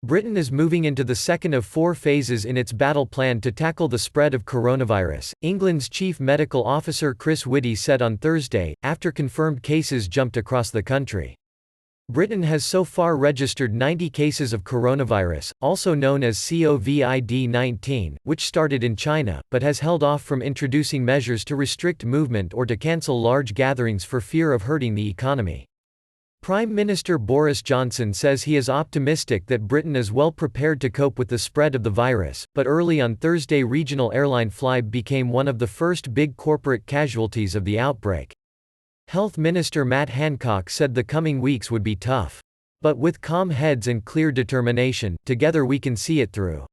Britain is moving into the second of 4 phases in its battle plan to tackle the spread of coronavirus, England's Chief Medical Officer Chris Whitty said on Thursday, after confirmed cases jumped across the country. Britain has so far registered 90 cases of coronavirus, also known as COVID-19, which started in China, but has held off from introducing measures to restrict movement or to cancel large gatherings for fear of hurting the economy. Prime Minister Boris Johnson says he is optimistic that Britain is well prepared to cope with the spread of the virus, but early on Thursday regional airline Flybe became one of the first big corporate casualties of the outbreak. Health Minister Matt Hancock said the coming weeks would be tough. But with calm heads and clear determination, together we can see it through.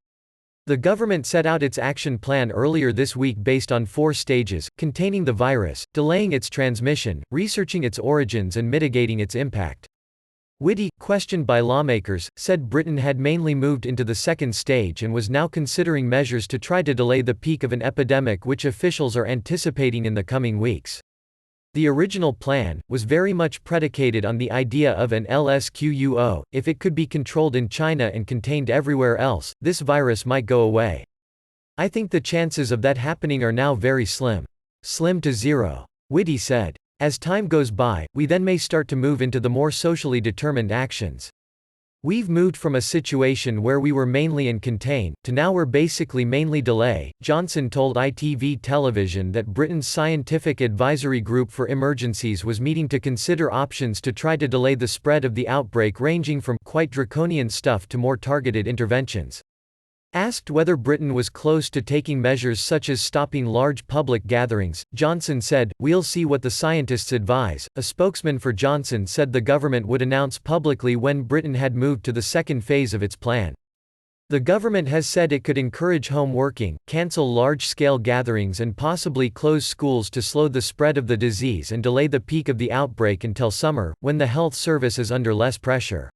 The government set out its action plan earlier this week based on 4 stages: containing the virus, delaying its transmission, researching its origins and mitigating its impact. Whitty, questioned by lawmakers, said Britain had mainly moved into the second stage and was now considering measures to try to delay the peak of an epidemic which officials are anticipating in the coming weeks. The original plan was very much predicated on the idea of an LSQUO. If it could be controlled in China and contained everywhere else, this virus might go away. I think the chances of that happening are now very slim. Slim to zero. Whitty said. As time goes by, we then may start to move into the more socially determined actions. We've moved from a situation where we were mainly in contain, to now we're basically mainly delay, Johnson told ITV Television that Britain's Scientific Advisory Group for Emergencies was meeting to consider options to try to delay the spread of the outbreak, ranging from quite draconian stuff to more targeted interventions. Asked whether Britain was close to taking measures such as stopping large public gatherings, Johnson said, "We'll see what the scientists advise." A spokesman for Johnson said the government would announce publicly when Britain had moved to the second phase of its plan. The government has said it could encourage home working, cancel large-scale gatherings and possibly close schools to slow the spread of the disease and delay the peak of the outbreak until summer, when the health service is under less pressure.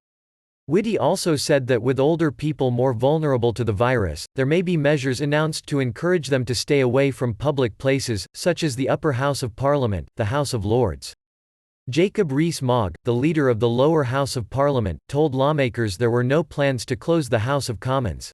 Whitty also said that with older people more vulnerable to the virus, there may be measures announced to encourage them to stay away from public places, such as the Upper House of Parliament, the House of Lords. Jacob Rees-Mogg, the leader of the Lower House of Parliament, told lawmakers there were no plans to close the House of Commons.